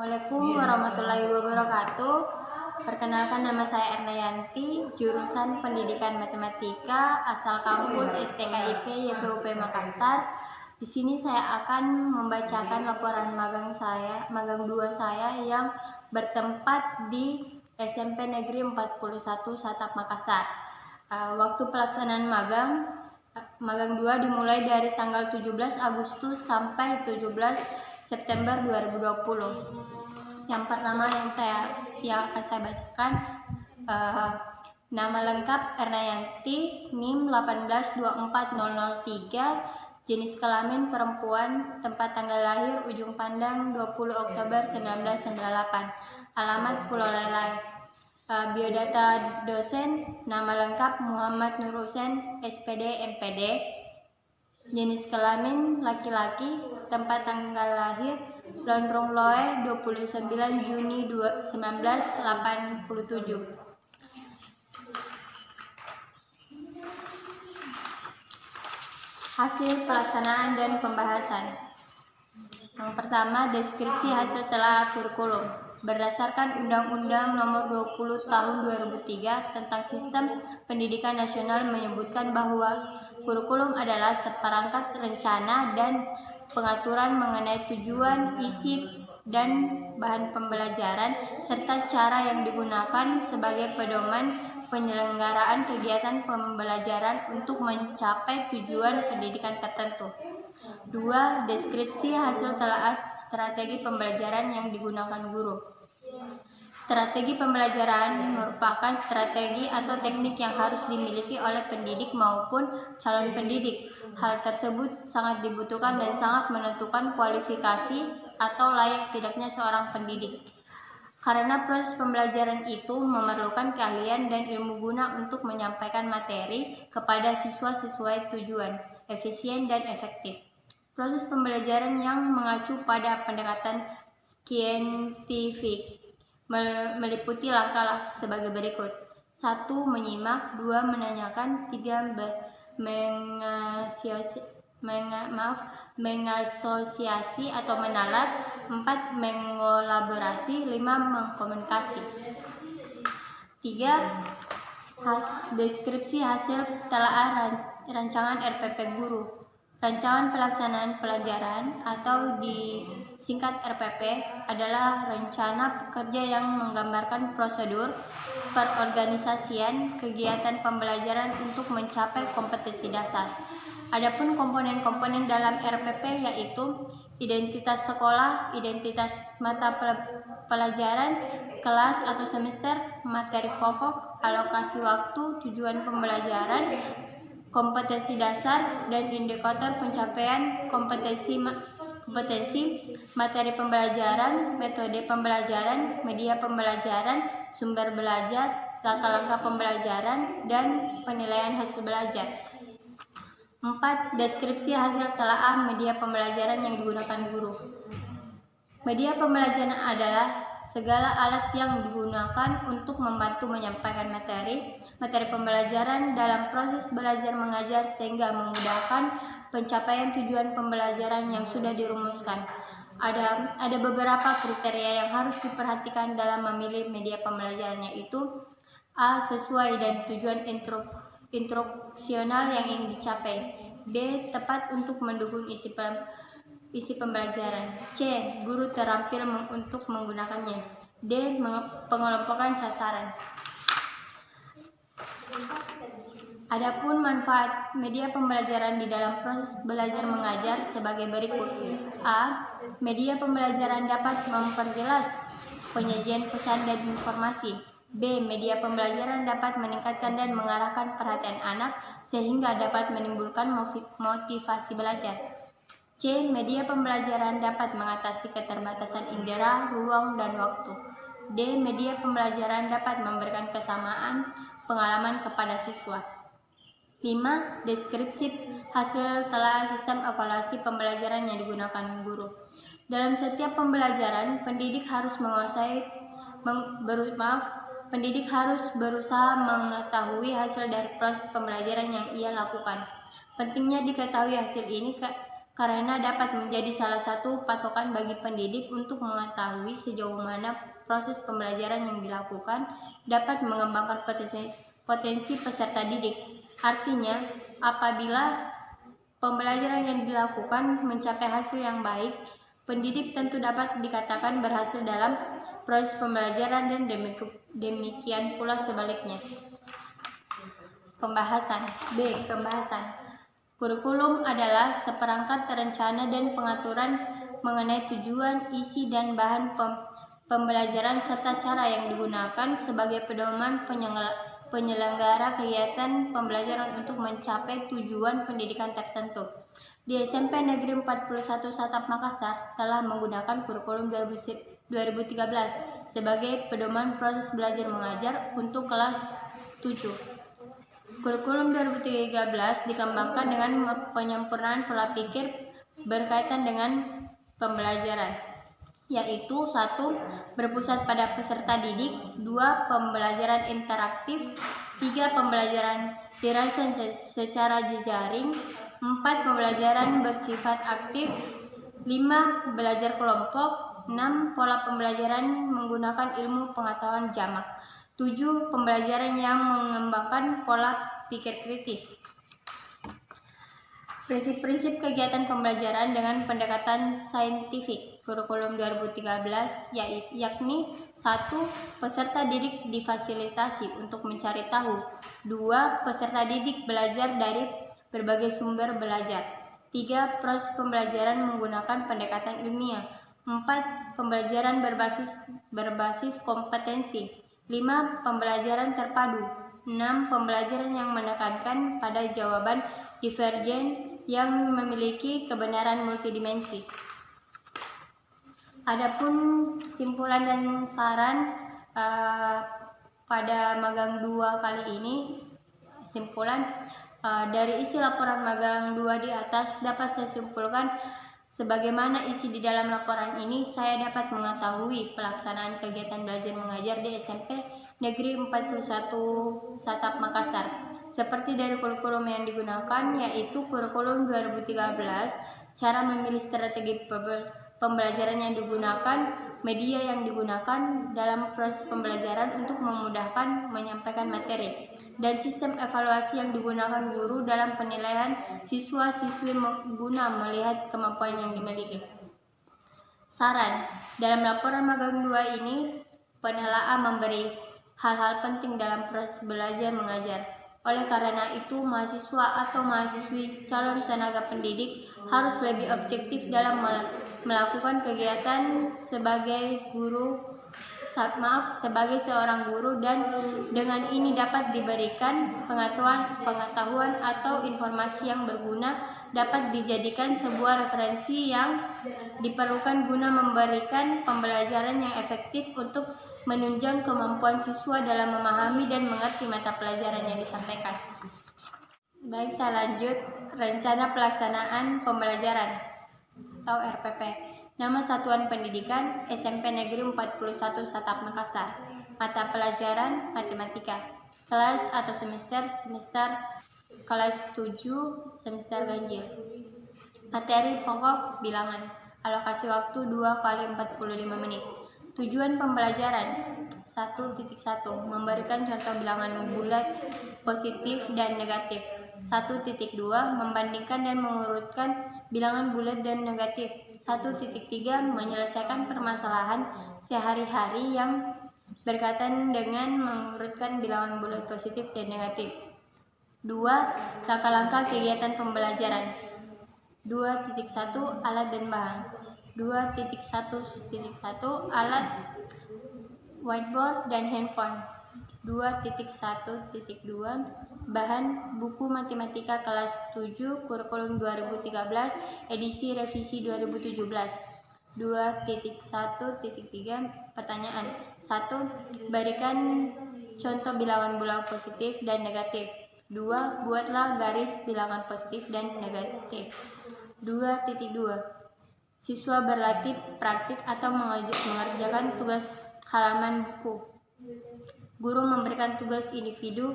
Assalamualaikum warahmatullahi wabarakatuh. Perkenalkan, nama saya Erna Yanti, jurusan Pendidikan Matematika, asal kampus STKIP YPUP Makassar. Di sini saya akan membacakan laporan magang 2 saya yang bertempat di SMP Negeri 41 Satap Makassar. Waktu pelaksanaan magang 2 dimulai dari tanggal 17 Agustus sampai 17 September 2020. Yang pertama yang akan saya bacakan, nama lengkap Erna Yanti, NIM 1824003, jenis kelamin perempuan, tempat tanggal lahir Ujung Pandang 20 Oktober 1998, alamat Pulau Lelai. Biodata dosen, nama lengkap Muhammad Nur Husain, SPD MPD, jenis kelamin laki-laki, tempat tanggal lahir Lonrong Loe 29 Juni 1987. Hasil pelaksanaan dan pembahasan. Yang pertama, deskripsi hasil telaah kurikulum. Berdasarkan Undang-Undang Nomor 20 Tahun 2003 tentang Sistem Pendidikan Nasional menyebutkan bahwa kurikulum adalah seperangkat rencana dan pengaturan mengenai tujuan, isi, dan bahan pembelajaran, serta cara yang digunakan sebagai pedoman penyelenggaraan kegiatan pembelajaran untuk mencapai tujuan pendidikan tertentu. 2. Deskripsi hasil telaah strategi pembelajaran yang digunakan guru. Strategi pembelajaran merupakan strategi atau teknik yang harus dimiliki oleh pendidik maupun calon pendidik. Hal tersebut sangat dibutuhkan dan sangat menentukan kualifikasi atau layak tidaknya seorang pendidik. Karena proses pembelajaran itu memerlukan keahlian dan ilmu guna untuk menyampaikan materi kepada siswa sesuai tujuan, efisien dan efektif. Proses pembelajaran yang mengacu pada pendekatan saintifik meliputi langkah sebagai berikut. 1. Menyimak. 2. Menanyakan. 3. Mengasosiasi atau menalat. 4. Mengolaborasi. 5. Mengkomunikasi. 3. Deskripsi hasil telaah rancangan RPP guru. Rancangan pelaksanaan pelajaran atau disingkat RPP adalah rencana pekerja yang menggambarkan prosedur perorganisasian kegiatan pembelajaran untuk mencapai kompetensi dasar. Adapun komponen-komponen dalam RPP yaitu identitas sekolah, identitas mata pelajaran, kelas atau semester, materi pokok, alokasi waktu, tujuan pembelajaran, kompetensi dasar, dan indikator pencapaian kompetensi, materi pembelajaran, metode pembelajaran, media pembelajaran, sumber belajar, langkah-langkah pembelajaran, dan penilaian hasil belajar. 4. Deskripsi hasil telaah media pembelajaran yang digunakan guru. Media pembelajaran adalah segala alat yang digunakan untuk membantu menyampaikan materi pembelajaran dalam proses belajar mengajar sehingga memudahkan pencapaian tujuan pembelajaran yang sudah dirumuskan. Ada beberapa kriteria yang harus diperhatikan dalam memilih media pembelajaran, yaitu A. Sesuai dan tujuan instruksional yang ingin dicapai. B. Tepat untuk mendukung isi pembelajaran. C. Guru terampil untuk menggunakannya. D. Pengelompokan sasaran. Adapun manfaat media pembelajaran di dalam proses belajar mengajar sebagai berikut. A. Media pembelajaran dapat memperjelas penyajian pesan dan informasi. B. Media pembelajaran dapat meningkatkan dan mengarahkan perhatian anak sehingga dapat menimbulkan motivasi belajar. C. Media pembelajaran dapat mengatasi keterbatasan indera, ruang, dan waktu. D. Media pembelajaran dapat memberikan kesamaan pengalaman kepada siswa. 5. Deskripsi hasil telaah sistem evaluasi pembelajaran yang digunakan guru. Dalam setiap pembelajaran, pendidik harus berusaha mengetahui hasil dari proses pembelajaran yang ia lakukan. Pentingnya diketahui hasil ini karena dapat menjadi salah satu patokan bagi pendidik untuk mengetahui sejauh mana proses pembelajaran yang dilakukan dapat mengembangkan potensi peserta didik. Artinya, apabila pembelajaran yang dilakukan mencapai hasil yang baik, pendidik tentu dapat dikatakan berhasil dalam proses pembelajaran dan demikian pula sebaliknya. Pembahasan. B. Pembahasan. Kurikulum adalah seperangkat rencana dan pengaturan mengenai tujuan, isi, dan bahan pembelajaran serta cara yang digunakan sebagai pedoman penyelenggara kegiatan pembelajaran untuk mencapai tujuan pendidikan tertentu. Di SMP Negeri 41 Satap Makassar telah menggunakan kurikulum 2013 sebagai pedoman proses belajar mengajar untuk kelas 7. Kurikulum 2013 dikembangkan dengan penyempurnaan pola pikir berkaitan dengan pembelajaran, yaitu 1. Berpusat pada peserta didik, 2. Pembelajaran interaktif, 3. Pembelajaran dirancang secara jejaring, 4. Pembelajaran bersifat aktif, 5. Belajar kelompok, 6. Pola pembelajaran menggunakan ilmu pengetahuan jamak, 7. Pembelajaran yang mengembangkan pola pikir kritis. Prinsip-prinsip kegiatan pembelajaran dengan pendekatan saintifik kurikulum 2013 yakni 1. Peserta didik difasilitasi untuk mencari tahu, 2. Peserta didik belajar dari berbagai sumber belajar, 3. Proses pembelajaran menggunakan pendekatan ilmiah, 4. Pembelajaran berbasis kompetensi, 5. Pembelajaran terpadu, 6. Pembelajaran yang menekankan pada jawaban divergen yang memiliki kebenaran multidimensi. Adapun simpulan dan saran pada magang 2 kali ini, simpulan dari isi laporan magang 2 di atas dapat saya simpulkan sebagaimana isi di dalam laporan ini, saya dapat mengetahui pelaksanaan kegiatan belajar mengajar di SMP Negeri 41 Satap Makassar. Seperti dari kurikulum yang digunakan, yaitu kurikulum 2013, cara memilih strategi pembelajaran yang digunakan, media yang digunakan dalam proses pembelajaran untuk memudahkan menyampaikan materi, dan sistem evaluasi yang digunakan guru dalam penilaian siswa-siswi guna melihat kemampuan yang dimiliki. Saran. Dalam laporan magang 2 ini, penelaah memberi hal-hal penting dalam proses belajar mengajar. Oleh karena itu, mahasiswa atau mahasiswi calon tenaga pendidik harus lebih objektif dalam melakukan kegiatan sebagai seorang guru, dan dengan ini dapat diberikan pengetahuan atau informasi yang berguna, dapat dijadikan sebuah referensi yang diperlukan guna memberikan pembelajaran yang efektif untuk menunjang kemampuan siswa dalam memahami dan mengerti mata pelajaran yang disampaikan. Baik, saya lanjut. Rencana pelaksanaan pembelajaran atau RPP. Nama Satuan Pendidikan SMP Negeri 41 Satap Makassar. Mata pelajaran matematika. Kelas atau semester kelas 7 semester ganjil. Materi pokok bilangan. Alokasi waktu 2 kali 45 menit. Tujuan pembelajaran 1.1. Memberikan contoh bilangan bulat positif dan negatif. 1.2. Membandingkan dan mengurutkan bilangan bulat dan negatif. 1.3. Menyelesaikan permasalahan sehari-hari yang berkaitan dengan mengurutkan bilangan bulat positif dan negatif. 2. Langkah-langkah kegiatan pembelajaran. 2.1. Alat dan bahan. 2.1.1 Alat whiteboard dan handphone. 2.1.2 Bahan buku matematika kelas 7 kurikulum 2013 edisi revisi 2017. 2.1.3 Pertanyaan. 1. Berikan contoh bilangan bulat positif dan negatif. 2. Buatlah garis bilangan positif dan negatif. 2.2 Siswa berlatih praktik atau mengerjakan tugas halaman buku. Guru memberikan tugas individu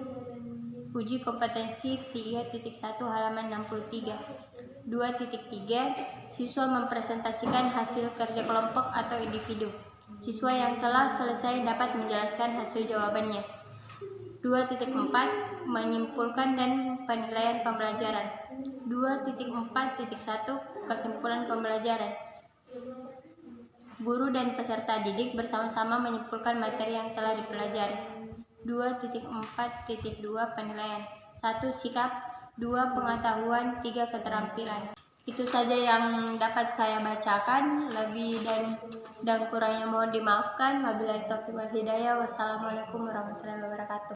Uji kompetensi 3.1 halaman 63. 2.3 Siswa mempresentasikan hasil kerja kelompok atau individu. Siswa yang telah selesai dapat menjelaskan hasil jawabannya. 2.4 Menyimpulkan dan penilaian pembelajaran. 2.4.1 Kesimpulan pembelajaran. Guru dan peserta didik bersama-sama menyimpulkan materi yang telah dipelajari. 2.4.2 Penilaian. 1. Sikap. 2. Pengetahuan. 3. Keterampilan. Itu saja yang dapat saya bacakan. Lebih dan kurangnya mohon dimaafkan. Wabillahi taufiq wal hidayah. Wassalamualaikum warahmatullahi wabarakatuh.